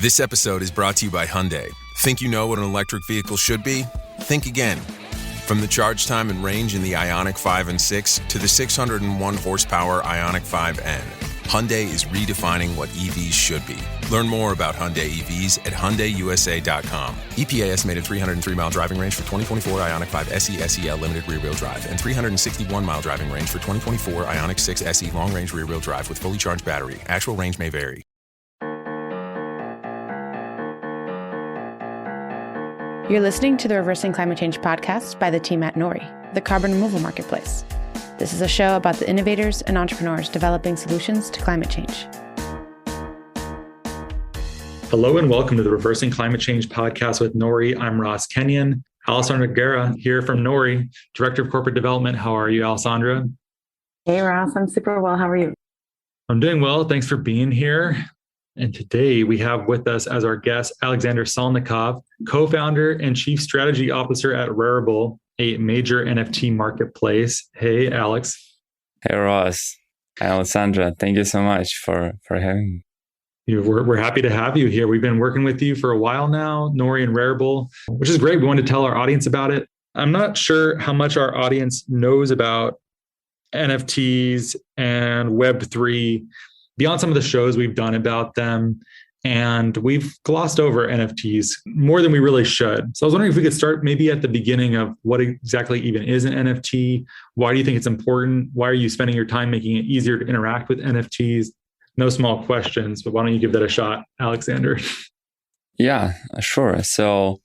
This episode is brought to you by Hyundai. Think you know what an electric vehicle should be? Think again. From the charge time and range in the Ioniq 5 and 6 to the 601 horsepower Ioniq 5N, Hyundai is redefining what EVs should be. Learn more about Hyundai EVs at HyundaiUSA.com. EPA estimated 303-mile driving range for 2024 Ioniq 5 SE SEL limited rear-wheel drive and 361-mile driving range for 2024 Ioniq 6 SE long-range rear-wheel drive with fully charged battery. Actual range may vary. You're listening to the Reversing Climate Change podcast by the team at Nori, the carbon removal marketplace. This is a show about the innovators and entrepreneurs developing solutions to climate change. Hello and welcome to the Reversing Climate Change podcast with Nori. I'm Ross Kenyon. Alexsandra Guerra here from Nori, Director of Corporate Development. How are you, Alexsandra? Hey, Ross. I'm super well. How are you? I'm doing well. Thanks for being here. And today we have with us as our guest, Alexander Salnikov, co-founder and chief strategy officer at Rarible, a major NFT marketplace. Hey, Alex. Hey, Ross. Hi, Alexsandra. Thank you so much for having me. We're happy to have you here. We've been working with you for a while now, Nori and Rarible, which is great. We wanted to tell our audience about it. I'm not sure how much our audience knows about NFTs and Web3 beyond some of the shows we've done about them. And we've glossed over NFTs more than we really should. So I was wondering if we could start maybe at the beginning of what exactly even is an NFT. Why do you think it's important? Why are you spending your time making it easier to interact with NFTs? No small questions, but why don't you give that a shot, Alexander? Yeah, sure. So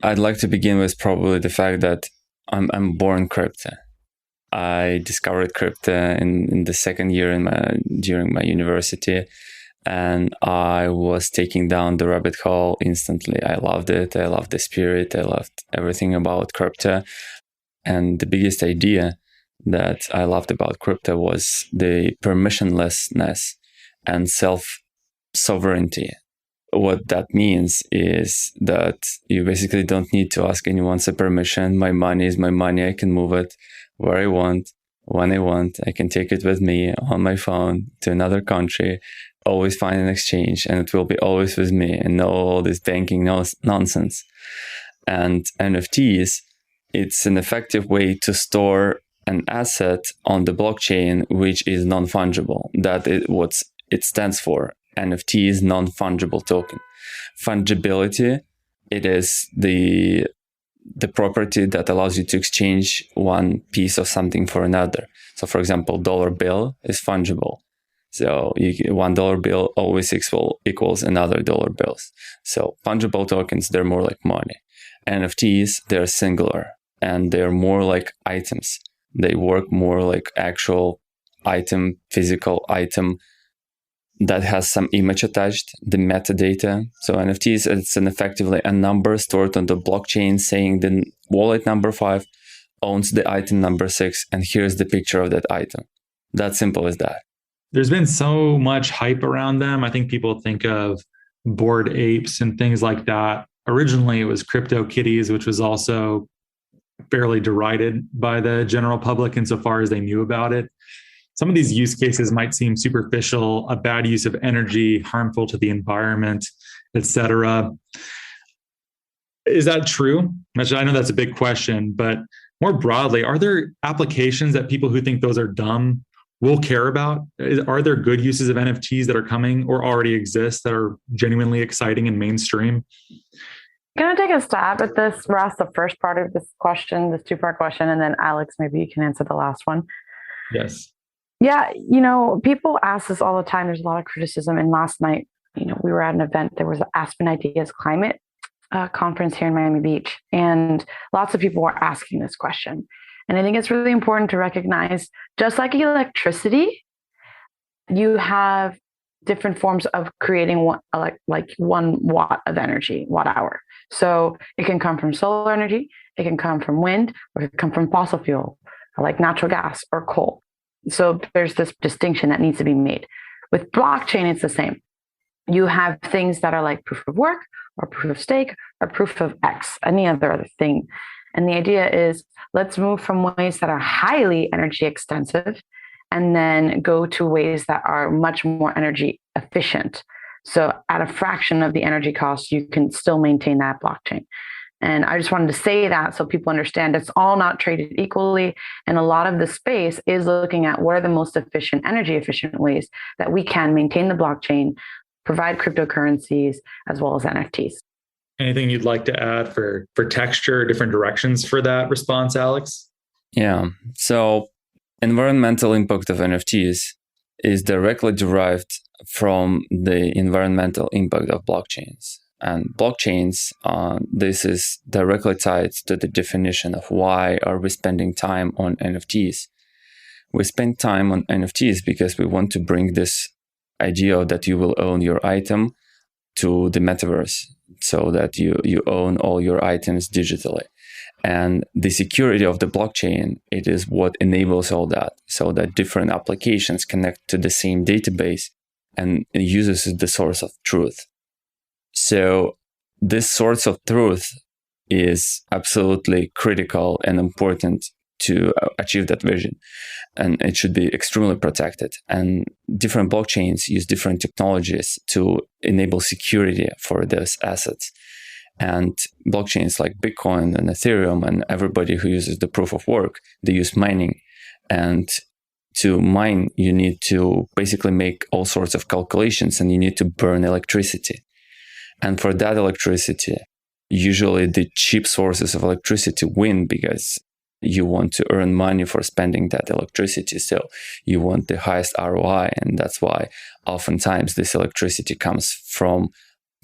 I'd like to begin with probably the fact that I'm born crypto. I discovered crypto in the second year during my university, and I was taking down the rabbit hole instantly. I loved it. I loved the spirit. I loved everything about crypto. And the biggest idea that I loved about crypto was the permissionlessness and self-sovereignty. What that means is that you basically don't need to ask anyone for permission. My money is my money. I can move it where I want, when I want. I can take it with me on my phone to another country, always find an exchange, and it will be always with me, and no all this banking nonsense. And NFTs, it's an effective way to store an asset on the blockchain, which is non-fungible. That is what it stands for. NFT is non-fungible token. Fungibility, it is the property that allows you to exchange one piece of something for another. So for example, dollar bill is fungible. So $1 bill always equals another dollar bills. So fungible tokens, they're more like money. NFTs, they're singular and they're more like items. They work more like actual item, physical item that has some image attached, the metadata. So NFTs, it's effectively a number stored on the blockchain saying the wallet number 5 owns the item number 6, and here's the picture of that item. That simple as that. There's been so much hype around them. I think people think of Bored Apes and things like that. Originally, it was CryptoKitties, which was also fairly derided by the general public insofar as they knew about it. Some of these use cases might seem superficial, a bad use of energy, harmful to the environment, etc. Is that true? I know that's a big question, but more broadly, are there applications that people who think those are dumb will care about? Are there good uses of NFTs that are coming or already exist that are genuinely exciting and mainstream? I'm going to take a stab at this, Ross, the first part of this question, this two-part question, and then Alex, maybe you can answer the last one. Yes. Yeah, people ask this all the time. There's a lot of criticism. And last night, we were at an event. There was an Aspen Ideas Climate conference here in Miami Beach. And lots of people were asking this question. And I think it's really important to recognize, just like electricity, you have different forms of creating like 1 watt of energy, watt hour. So it can come from solar energy, it can come from wind, or it can come from fossil fuel, like natural gas or coal. So there's this distinction that needs to be made. With blockchain, it's the same. You have things that are like proof of work or proof of stake or proof of X, any other thing. And the idea is, let's move from ways that are highly energy extensive and then go to ways that are much more energy efficient. So at a fraction of the energy cost, you can still maintain that blockchain. And I just wanted to say that so people understand it's all not traded equally. And a lot of the space is looking at what are the most efficient, energy efficient ways that we can maintain the blockchain, provide cryptocurrencies, as well as NFTs. Anything you'd like to add for texture, different directions for that response, Alex? Yeah. So environmental impact of NFTs is directly derived from the environmental impact of blockchains. And blockchains, this is directly tied to the definition of why are we spending time on NFTs. We spend time on NFTs because we want to bring this idea that you will own your item to the metaverse, so that you own all your items digitally. And the security of the blockchain, it is what enables all that, so that different applications connect to the same database and it uses the source of truth. So this source of truth is absolutely critical and important to achieve that vision. And it should be extremely protected. And different blockchains use different technologies to enable security for those assets. And blockchains like Bitcoin and Ethereum and everybody who uses the proof of work, they use mining. And to mine, you need to basically make all sorts of calculations and you need to burn electricity. And for that electricity, usually the cheap sources of electricity win because you want to earn money for spending that electricity. So you want the highest ROI. And that's why oftentimes this electricity comes from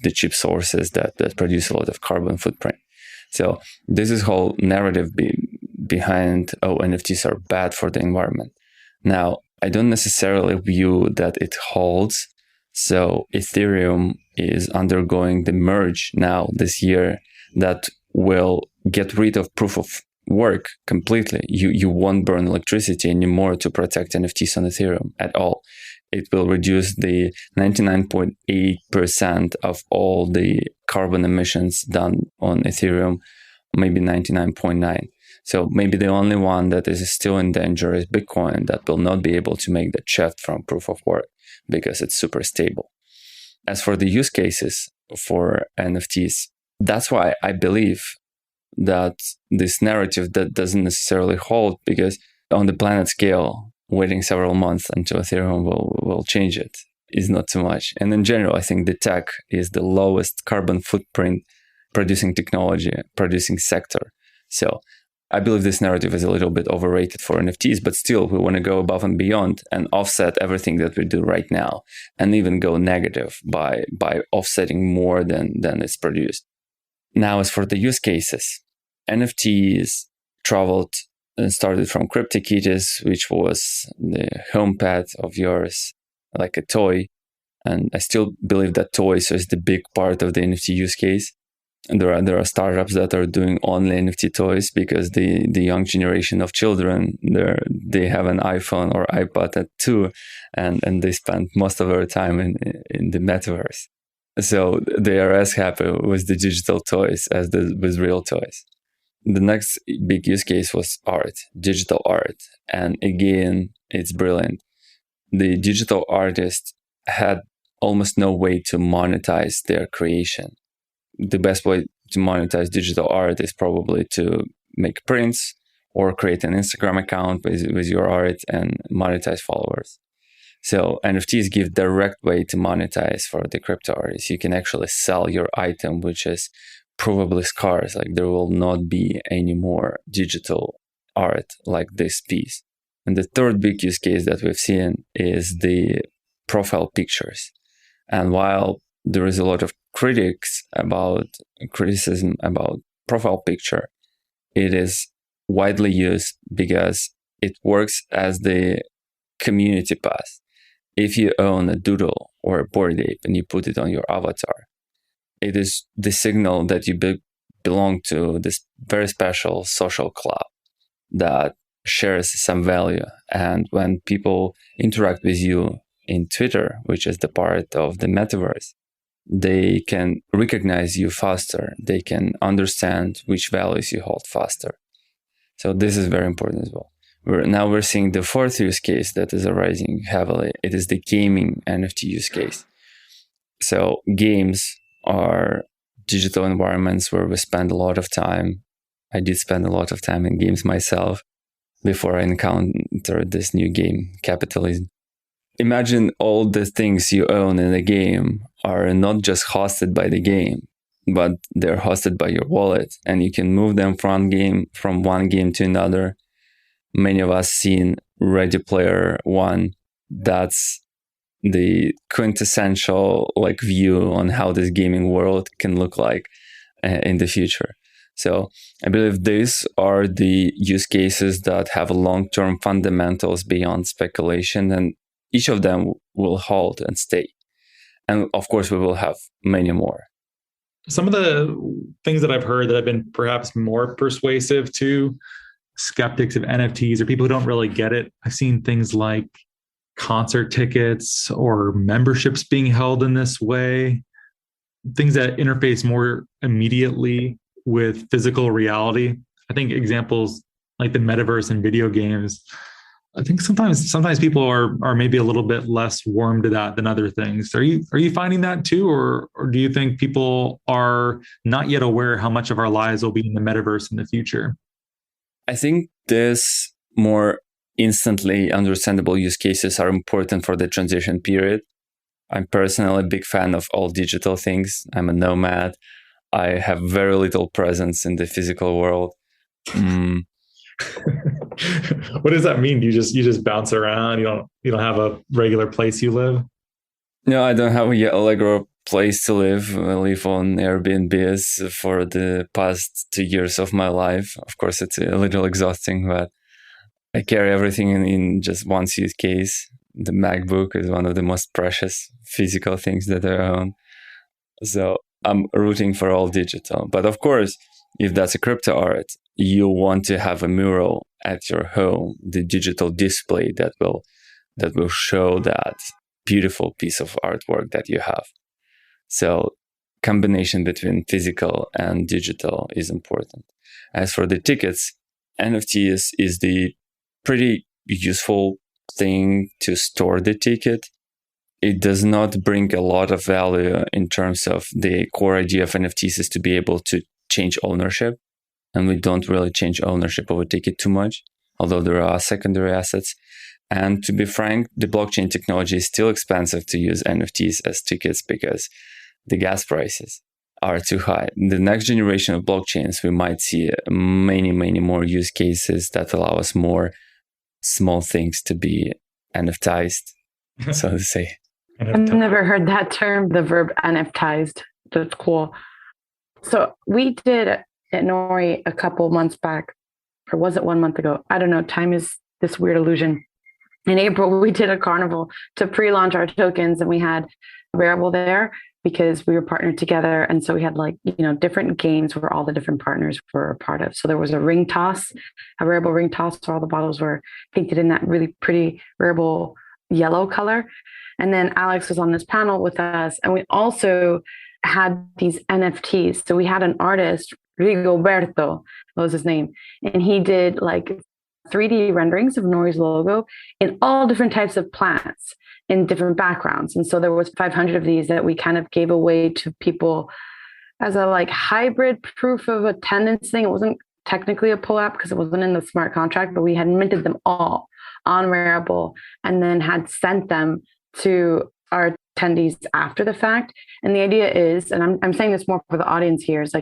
the cheap sources that produce a lot of carbon footprint. So this is whole narrative behind, NFTs are bad for the environment. Now, I don't necessarily view that it holds. So Ethereum is undergoing the merge now this year that will get rid of proof of work completely. You won't burn electricity anymore to protect NFTs on Ethereum at all. It will reduce the 99.8% of all the carbon emissions done on Ethereum, maybe 99.9. So maybe the only one that is still in danger is Bitcoin, that will not be able to make that shift from proof of work because it's super stable. As for the use cases for NFTs, that's why I believe that this narrative that doesn't necessarily hold, because on the planet scale, waiting several months until Ethereum will change it is not too much. And in general, I think the tech is the lowest carbon footprint producing technology, producing sector. So I believe this narrative is a little bit overrated for NFTs, but still we want to go above and beyond and offset everything that we do right now and even go negative by offsetting more than is produced. Now, as for the use cases, NFTs traveled and started from CryptoKitties, which was the home pet of yours, like a toy. And I still believe that toys is the big part of the NFT use case. And there are startups that are doing only NFT toys because the young generation of children, they have an iPhone or iPad at 2, and they spend most of their time in the metaverse. So they are as happy with the digital toys as with real toys. The next big use case was art, digital art. And again, it's brilliant. The digital artist had almost no way to monetize their creation. The best way to monetize digital art is probably to make prints or create an Instagram account with your art and monetize followers. So NFTs give direct way to monetize for the crypto artists. You can actually sell your item, which is probably scarce. Like there will not be any more digital art like this piece. And the third big use case that we've seen is the profile pictures. And while there is a lot of criticism about profile picture, it is widely used because it works as the community pass. If you own a doodle or a bored ape and you put it on your avatar, it is the signal that you belong to this very special social club that shares some value. And when people interact with you in Twitter, which is the part of the metaverse, they can recognize you faster. They can understand which values you hold faster. So this is very important as well. We're seeing the fourth use case that is arising heavily. It is the gaming NFT use case. So games are digital environments where we spend a lot of time. I did spend a lot of time in games myself before I encountered this new game, capitalism. Imagine all the things you own in a game are not just hosted by the game, but they're hosted by your wallet, and you can move them from one game to another. Many of us seen Ready Player One. That's the quintessential view on how this gaming world can look like in the future. So I believe these are the use cases that have long-term fundamentals beyond speculation, and each of them will hold and stay. And of course, we will have many more. Some of the things that I've heard that have been perhaps more persuasive to skeptics of NFTs or people who don't really get it, I've seen things like concert tickets or memberships being held in this way, things that interface more immediately with physical reality. I think examples like the metaverse and video games, I think sometimes people are maybe a little bit less warm to that than other things. Are you finding that too, or do you think people are not yet aware how much of our lives will be in the metaverse in the future? I think this more instantly understandable use cases are important for the transition period. I'm personally a big fan of all digital things. I'm a nomad. I have very little presence in the physical world. What does that mean? You just bounce around? You don't have a regular place you live? No, I don't have a regular place to live. I live on Airbnbs for the past 2 years of my life. Of course, it's a little exhausting, but I carry everything in just one suitcase. The MacBook is one of the most precious physical things that I own. So I'm rooting for all digital. But of course, if that's a crypto art, you want to have a mural at your home, the digital display that will show that beautiful piece of artwork that you have. So combination between physical and digital is important. As for the tickets, NFTs is the pretty useful thing to store the ticket. It does not bring a lot of value in terms of the core idea of NFTs is to be able to change ownership. And we don't really change ownership of a ticket too much, although there are secondary assets. And to be frank, the blockchain technology is still expensive to use NFTs as tickets because the gas prices are too high. In the next generation of blockchains, we might see many, many more use cases that allow us more small things to be NFTized, so to say. I've never heard that term, the verb NFTized. That's cool. So we did at Nori a couple months back, or was it 1 month ago? I don't know. Time is this weird illusion. In April, we did a carnival to pre-launch our tokens, and we had Rarible there because we were partnered together. And so we had different games where all the different partners were a part of. So there was a ring toss, a Rarible ring toss. So all the bottles were painted in that really pretty Rarible yellow color. And then Alex was on this panel with us. And we also had these NFTs. So we had an artist, Rigoberto was his name. And he did 3D renderings of Nori's logo in all different types of plants in different backgrounds. And so there was 500 of these that we kind of gave away to people as a hybrid proof of attendance thing. It wasn't technically a pull app because it wasn't in the smart contract, but we had minted them all on Rarible and then had sent them to our attendees after the fact. And the idea is, and I'm saying this more for the audience here, is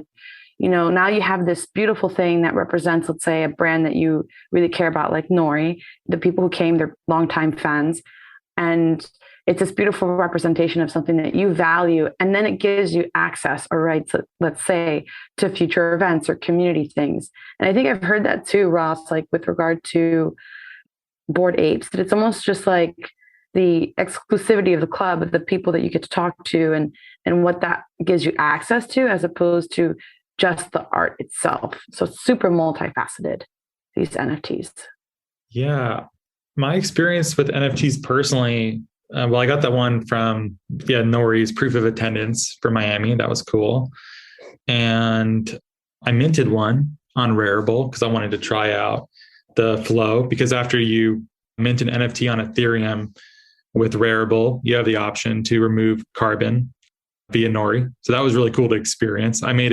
now you have this beautiful thing that represents, let's say, a brand that you really care about, like Nori. The people who came, they're longtime fans. And it's this beautiful representation of something that you value. And then it gives you access or rights, let's say, to future events or community things. And I think I've heard that too, Ross, with regard to Bored Apes, that it's almost just like the exclusivity of the club, of the people that you get to talk to and what that gives you access to, as opposed to just the art itself. So super multifaceted, these NFTs. Yeah. My experience with NFTs personally, I got that one from Nori's proof of attendance for Miami. That was cool. And I minted one on Rarible because I wanted to try out the flow, because after you mint an NFT on Ethereum with Rarible, you have the option to remove carbon via Nori. So that was really cool to experience. I made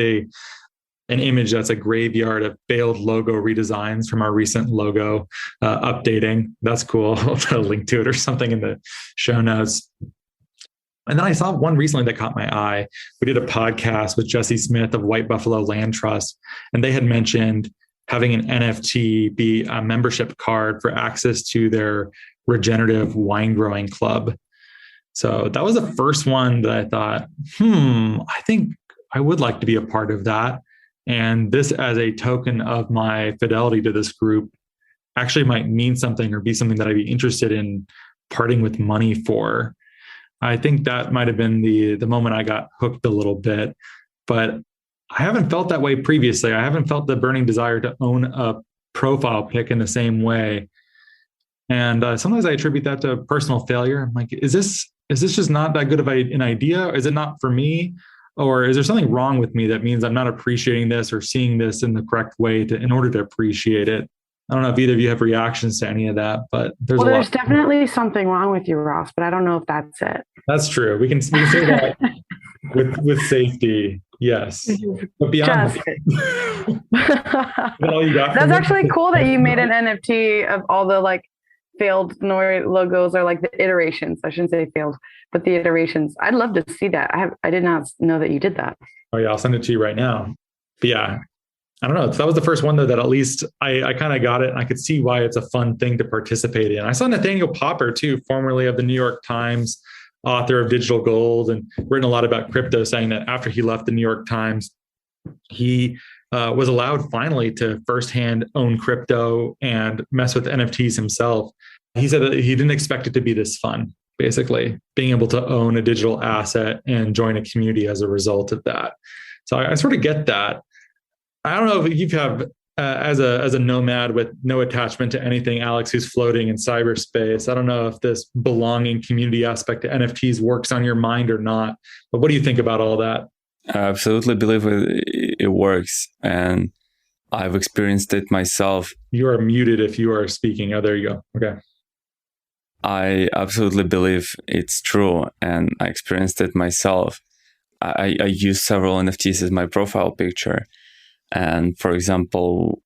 an image that's a graveyard of failed logo redesigns from our recent logo updating. That's cool. I'll put a link to it or something in the show notes. And then I saw one recently that caught my eye. We did a podcast with Jesse Smith of White Buffalo Land Trust, and they had mentioned having an NFT be a membership card for access to their regenerative wine growing club. So that was the first one that I thought, I think I would like to be a part of that. And this, as a token of my fidelity to this group, actually might mean something or be something that I'd be interested in parting with money for. I think that might have been the moment I got hooked a little bit, but I haven't felt that way previously. I haven't felt the burning desire to own a profile pic in the same way. And sometimes I attribute that to personal failure. I'm like, is this just not that good of an idea? Is it not for me? Or is there something wrong with me that means I'm not appreciating this or seeing this in the correct way in order to appreciate it? I don't know if either of you have reactions to any of that, but there's definitely something wrong with you, Ross, but I don't know if that's it. That's true. We can say that with safety. Yes. But beyond that's actually cool that you made an NFT of all the failed Nori logos, or the iterations. I shouldn't say failed, but the iterations. I'd love to see that. I did not know that you did that. Oh yeah, I'll send it to you right now. But yeah, I don't know. That was the first one though that at least I kind of got it, and I could see why it's a fun thing to participate in. I saw Nathaniel Popper too, formerly of the New York Times, author of Digital Gold, and written a lot about crypto, saying that after he left the New York Times, he was allowed finally to firsthand own crypto and mess with NFTs himself. He said that he didn't expect it to be this fun, basically, being able to own a digital asset and join a community as a result of that. So I sort of get that. I don't know if you have, as a nomad with no attachment to anything, Alex, who's floating in cyberspace, I don't know if this belonging community aspect to NFTs works on your mind or not. But what do you think about all that? I absolutely believe it works, and I've experienced it myself. You are muted if you are speaking. Oh, there you go. Okay. I absolutely believe it's true, and I experienced it myself. I use several NFTs as my profile picture. And for example,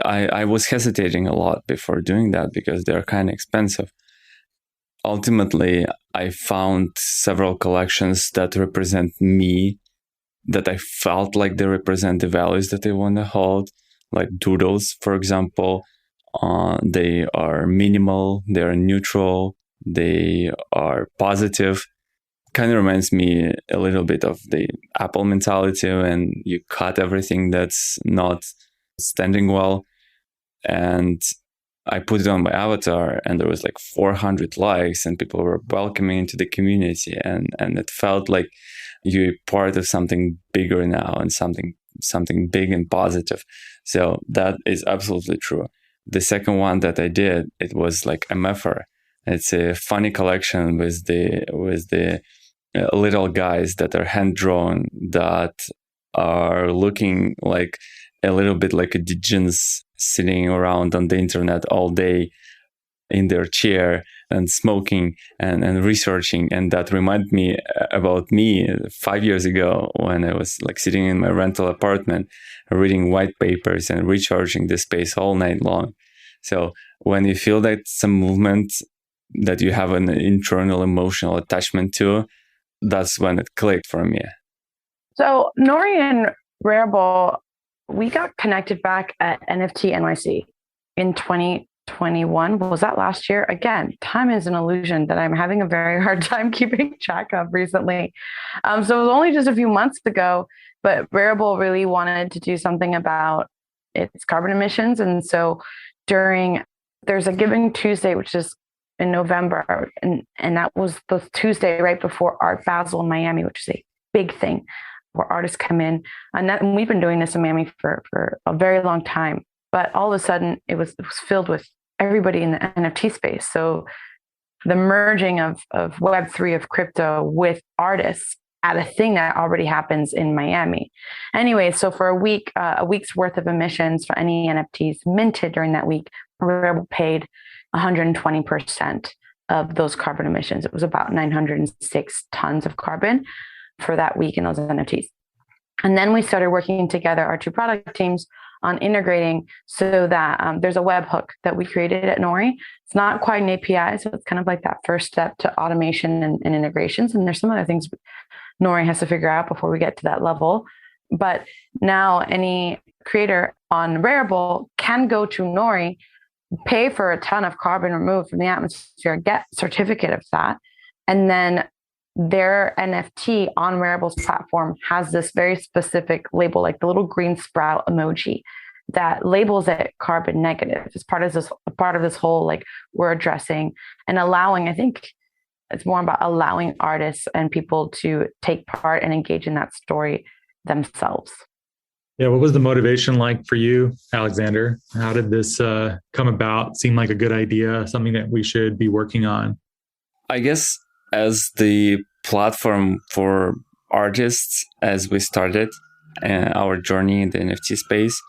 I was hesitating a lot before doing that because they're kind of expensive. Ultimately, I found several collections that represent me, that I felt like they represent the values that I want to hold, like doodles, for example. They are minimal, they are neutral, they are positive. Kind of reminds me a little bit of the Apple mentality, and you cut everything that's not standing well. And I put it on my avatar, and there was 400 likes, and people were welcoming into the community, and it felt like you're part of something bigger now, and something big and positive. So that is absolutely true. The second one that I did, it was like a metaphor. It's a funny collection with the little guys that are hand drawn, that are looking like a little bit like a degens sitting around on the internet all day in their chair and smoking and researching. And that reminded me about me 5 years ago when I was sitting in my rental apartment, reading white papers and recharging the space all night long. So when you feel that some movement that you have an internal emotional attachment to, that's when it clicked for me. So Nori and Rarible, we got connected back at NFT NYC in 2021. Was that last year? Again, time is an illusion that I'm having a very hard time keeping track of recently. So it was only just a few months ago, but Rarible really wanted to do something about its carbon emissions. And so there's a Giving Tuesday, which is in November, and that was the Tuesday right before Art Basel in Miami, which is a big thing where artists come in, and we've been doing this in Miami for a very long time. But all of a sudden, it was filled with everybody in the NFT space. So the merging of Web3, of crypto, with artists at a thing that already happens in Miami. Anyway, so for a week's worth of emissions for any NFTs minted during that week, Rarible paid 120% of those carbon emissions. It was about 906 tons of carbon. for that week in those NFTs. And then we started working together, our two product teams, on integrating so that there's a webhook that we created at Nori. It's not quite an API, so it's kind of like that first step to automation and integrations. And there's some other things Nori has to figure out before we get to that level. But now any creator on Rarible can go to Nori, pay for a ton of carbon removed from the atmosphere, get a certificate of that, and then their NFT on Rarible's platform has this very specific label, like the little green sprout emoji that labels it carbon negative. It's part of this whole, like, we're addressing and allowing, I think it's more about allowing artists and people to take part and engage in that story themselves. Yeah. What was the motivation like for you, Alexander? How did this come about? Seem like a good idea, something that we should be working on? I guess as the platform for artists, as we started our journey in the NFT space,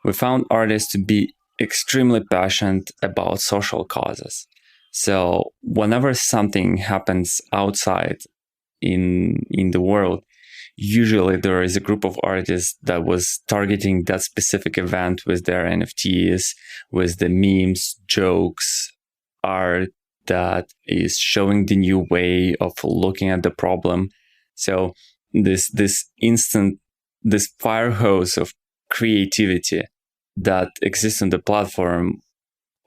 we found artists to be extremely passionate about social causes. So whenever something happens outside in the world, usually there is a group of artists that was targeting that specific event with their NFTs, with the memes, jokes, art that is showing the new way of looking at the problem. So this fire hose of creativity that exists on the platform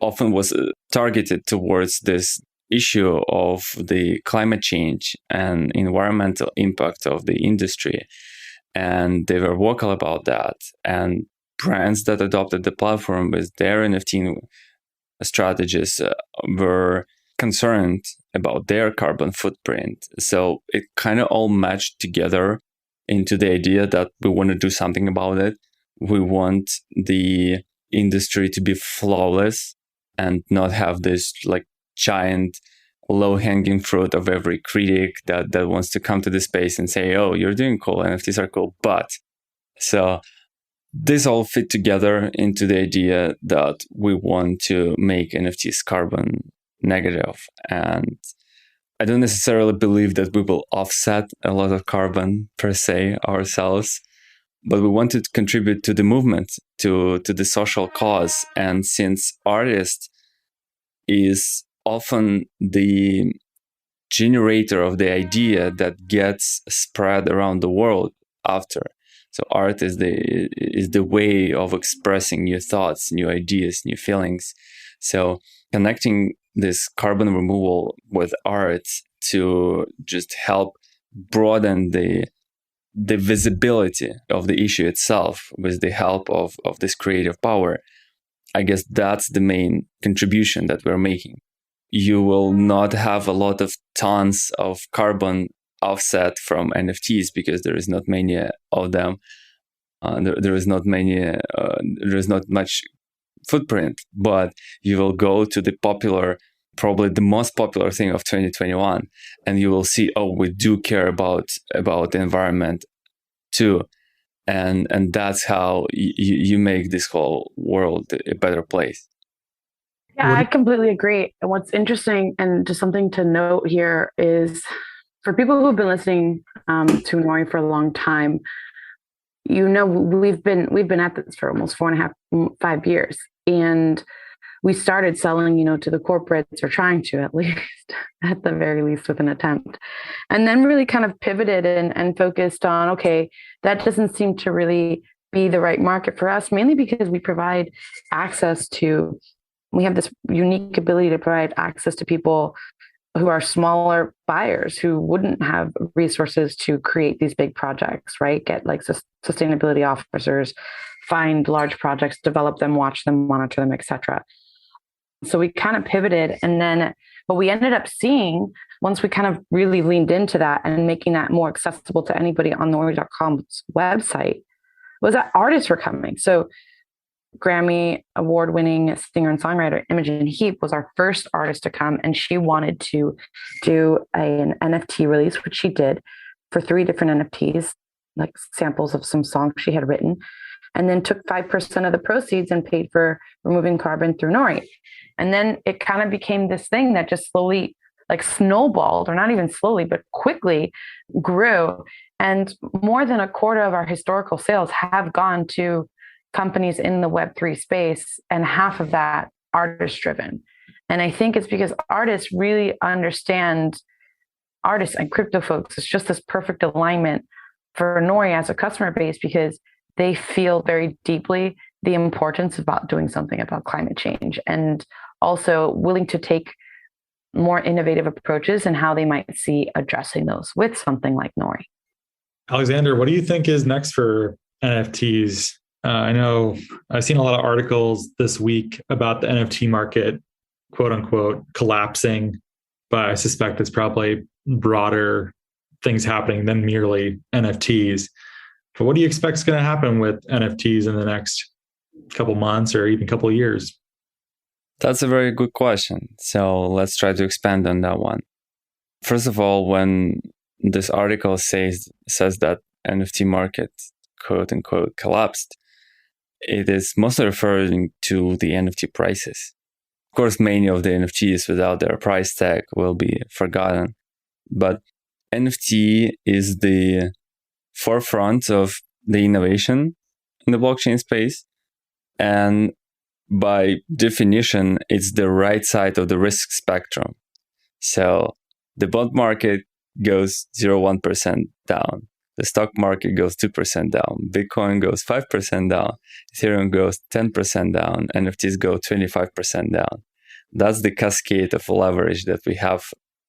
often was targeted towards this issue of the climate change and environmental impact of the industry. And they were vocal about that. And brands that adopted the platform with their NFT strategies were concerned about their carbon footprint. So it kind of all matched together into the idea that we want to do something about it. We want the industry to be flawless and not have this like giant low-hanging fruit of every critic that wants to come to the space and say, oh, you're doing cool, NFTs are cool. But so this all fit together into the idea that we want to make NFTs carbon negative. And I don't necessarily believe that we will offset a lot of carbon per se ourselves, but we want to contribute to the movement, to the social cause. And since artist is often the generator of the idea that gets spread around the world after. So art is the way of expressing new thoughts, new ideas, new feelings. So connecting this carbon removal with art to just help broaden the visibility of the issue itself with the help of this creative power. I guess that's the main contribution that we're making. You will not have a lot of tons of carbon offset from NFTs because there is not many of them. There is not much footprint, but you will go to the popular, probably the most popular thing of 2021, and you will see, oh, we do care about the environment too. And that's how you make this whole world a better place. Yeah, I completely agree. And what's interesting and just something to note here is for people who've been listening to Nori for a long time, you know, we've been at this for almost 5 years. And we started selling, you know, to the corporates, or trying to, at the very least with an attempt. And then really kind of pivoted and focused on, okay, that doesn't seem to really be the right market for us, mainly because we have this unique ability to provide access to people who are smaller buyers who wouldn't have resources to create these big projects, right? Get like sustainability officers, find large projects, develop them, watch them, monitor them, etc. So we kind of pivoted, and then what we ended up seeing once we kind of really leaned into that and making that more accessible to anybody on Nori.com's website was that artists were coming. So Grammy award-winning singer and songwriter Imogen Heap was our first artist to come, and she wanted to do an NFT release, which she did for 3 different NFTs, like samples of some songs she had written, and then took 5% of the proceeds and paid for removing carbon through Nori. And then it kind of became this thing that just slowly like snowballed, or not even slowly, but quickly grew. And more than a quarter of our historical sales have gone to companies in the Web3 space, and half of that artist driven. And I think it's because artists really understand, artists and crypto folks, it's just this perfect alignment for Nori as a customer base, because they feel very deeply the importance about doing something about climate change, and also willing to take more innovative approaches and how they might see addressing those with something like Nori. Alexsandra, what do you think is next for NFTs? I know I've seen a lot of articles this week about the NFT market, quote unquote, collapsing, but I suspect it's probably broader things happening than merely NFTs. But what do you expect is going to happen with NFTs in the next couple months or even couple years? That's a very good question. So let's try to expand on that one. First of all, when this article says that NFT market, quote unquote, collapsed, it is mostly referring to the NFT prices. Of course, many of the NFTs without their price tag will be forgotten, but NFT is the forefront of the innovation in the blockchain space. And by definition, it's the right side of the risk spectrum. So the bond market goes 0.1% down. The stock market goes 2% down. Bitcoin goes 5% down. Ethereum goes 10% down. NFTs go 25% down. That's the cascade of leverage that we have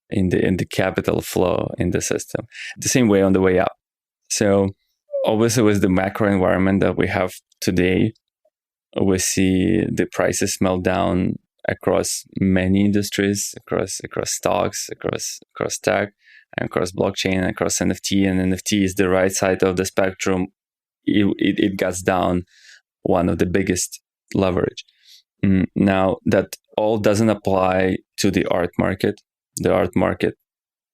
in the capital flow in the system. The same way on the way up. So obviously with the macro environment that we have today, we see the prices melt down across many industries, across stocks, across tech, and across blockchain, across NFT. And NFT is the right side of the spectrum. It gets down one of the biggest leverage. Now, that all doesn't apply to the art market. The art market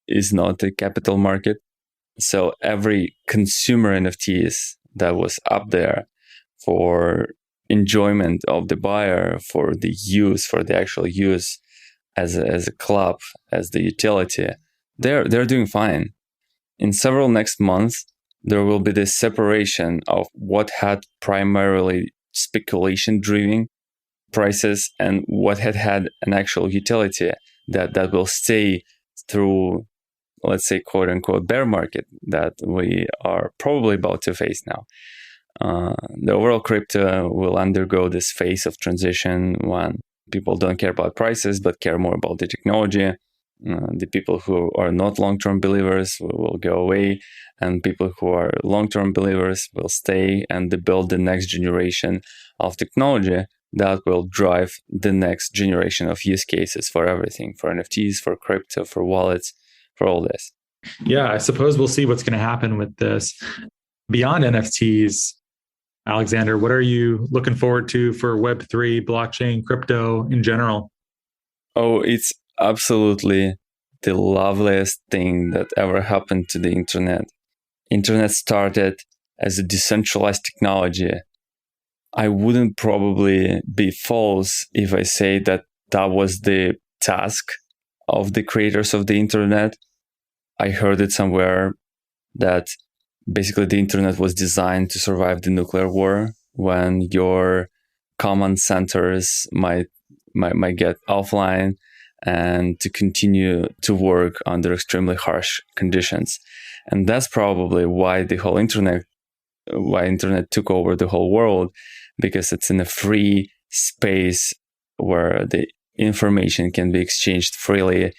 is not a capital market. So every consumer NFTs that was up there for enjoyment of the buyer, for the use, for the actual use as a club, as the utility, they're doing fine. In several next months, there will be this separation of what had primarily speculation-driven prices and what had an actual utility that will stay through, let's say, quote unquote, bear market that we are probably about to face now. The overall crypto will undergo this phase of transition when people don't care about prices, but care more about the technology. The people who are not long-term believers will go away, and people who are long-term believers will stay and they build the next generation of technology that will drive the next generation of use cases for everything, for NFTs, for crypto, for wallets, for all this. Yeah, I suppose we'll see what's going to happen with this. Beyond NFTs, Alexsandra, what are you looking forward to for Web3, blockchain, crypto in general? Oh, it's absolutely the loveliest thing that ever happened to the internet. Internet started as a decentralized technology. I wouldn't probably be false if I say that was the task of the creators of the internet. I heard it somewhere that basically the internet was designed to survive the nuclear war when your command centers might get offline, and to continue to work under extremely harsh conditions. And that's probably why internet took over the whole world, because it's in a free space where the information can be exchanged freely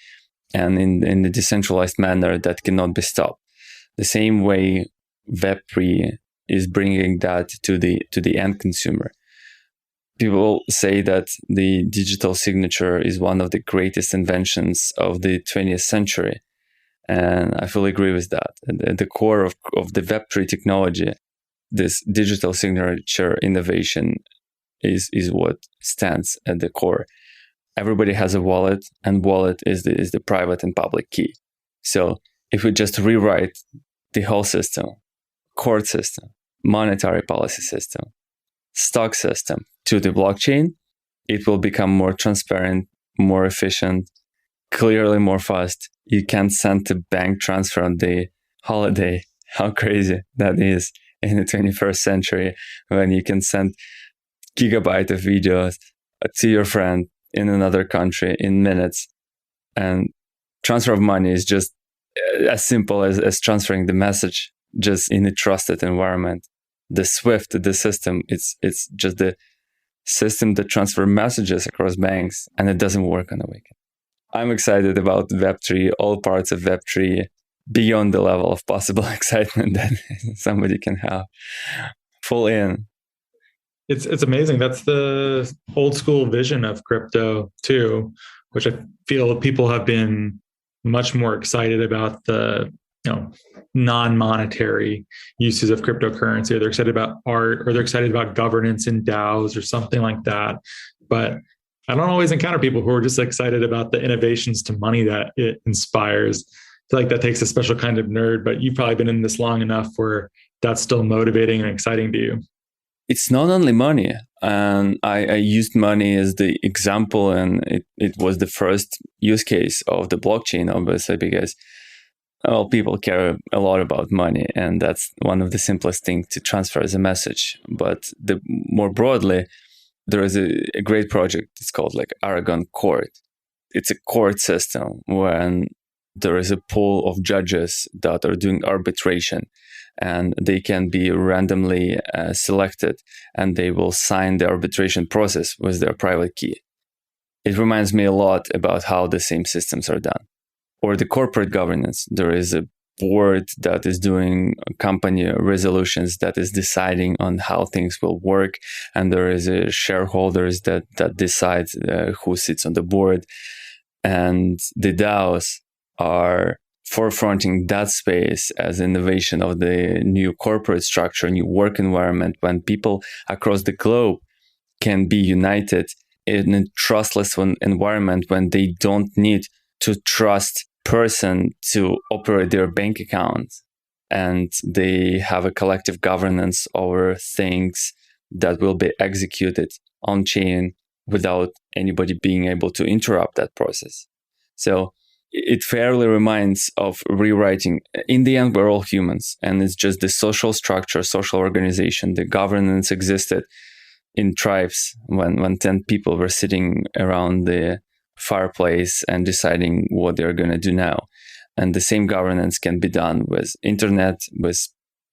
and in a decentralized manner that cannot be stopped. The same way Web3 is bringing that to the end consumer. People say that the digital signature is one of the greatest inventions of the 20th century. And I fully agree with that. At the core of the Web3 technology, this digital signature innovation is what stands at the core. Everybody has a wallet, and wallet is the private and public key. So if we just rewrite the whole system, court system, monetary policy system, stock system to the blockchain, it will become more transparent, more efficient, clearly more fast. You can send a bank transfer on the holiday. How crazy that is in the 21st century, when you can send gigabyte of videos to your friend in another country in minutes. And transfer of money is just as simple as transferring the message, just in a trusted environment. The SWIFT, the system, it's just the system that transfers messages across banks, and it doesn't work on the weekend. I'm excited about Web3, all parts of Web3, beyond the level of possible excitement that somebody can have. Full in. It's amazing. That's the old school vision of crypto too, which I feel people have been much more excited about the non-monetary uses of cryptocurrency. They're excited about art, or they're excited about governance in DAOs or something like that. But I don't always encounter people who are just excited about the innovations to money that it inspires. I feel like that takes a special kind of nerd, but you've probably been in this long enough where that's still motivating and exciting to you. It's not only money. And I used money as the example, and it was the first use case of the blockchain, obviously, because people care a lot about money, and that's one of the simplest things to transfer as a message. But more broadly, there is a great project. It's called Aragon Court. It's a court system when there is a pool of judges that are doing arbitration, and they can be randomly selected, and they will sign the arbitration process with their private key. It reminds me a lot about how the same systems are done. Or the corporate governance. There is a board that is doing company resolutions, that is deciding on how things will work, and there is a shareholders that decide who sits on the board. And the DAOs are forefronting that space as innovation of the new corporate structure, new work environment, when people across the globe can be united in a trustless environment, when they don't need to trust person to operate their bank account, and they have a collective governance over things that will be executed on chain without anybody being able to interrupt that process. So it fairly reminds of rewriting. In the end, we're all humans, and it's just the social structure, social organization, the governance existed in tribes when 10 people were sitting around the fireplace and deciding what they're going to do now. And the same governance can be done with internet, with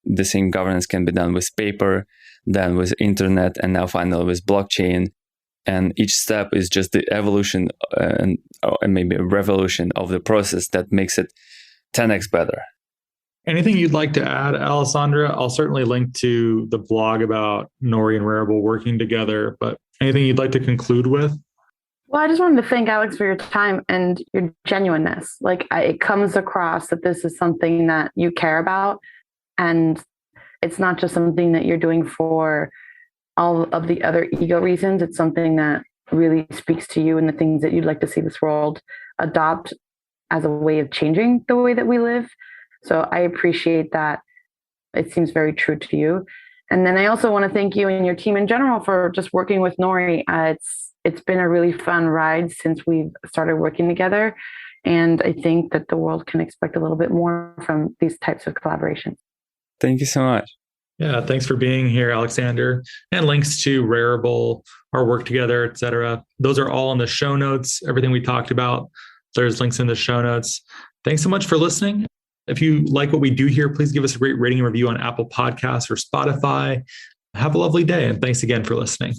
the same governance can be done with paper, then with internet, and now finally with blockchain. And each step is just the evolution and maybe a revolution of the process that makes it 10x better. Anything you'd like to add, Alexsandra? I'll certainly link to the blog about Nori and Rarible working together, but anything you'd like to conclude with? Well, I just wanted to thank Alex for your time and your genuineness. It comes across that this is something that you care about, and it's not just something that you're doing for all of the other ego reasons. It's something that really speaks to you and the things that you'd like to see this world adopt as a way of changing the way that we live. So I appreciate that. It seems very true to you. And then I also want to thank you and your team in general for just working with Nori. It's been a really fun ride since we've started working together. And I think that the world can expect a little bit more from these types of collaborations. Thank you so much. Yeah, thanks for being here, Alexander. And links to Rarible, our work together, etc. Those are all in the show notes. Everything we talked about, there's links in the show notes. Thanks so much for listening. If you like what we do here, please give us a great rating and review on Apple Podcasts or Spotify. Have a lovely day, and thanks again for listening.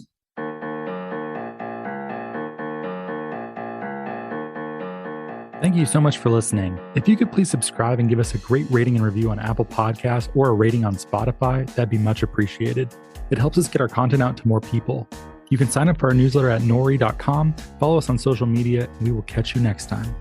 Thank you so much for listening. If you could please subscribe and give us a great rating and review on Apple Podcasts or a rating on Spotify, that'd be much appreciated. It helps us get our content out to more people. You can sign up for our newsletter at nori.com, follow us on social media, and we will catch you next time.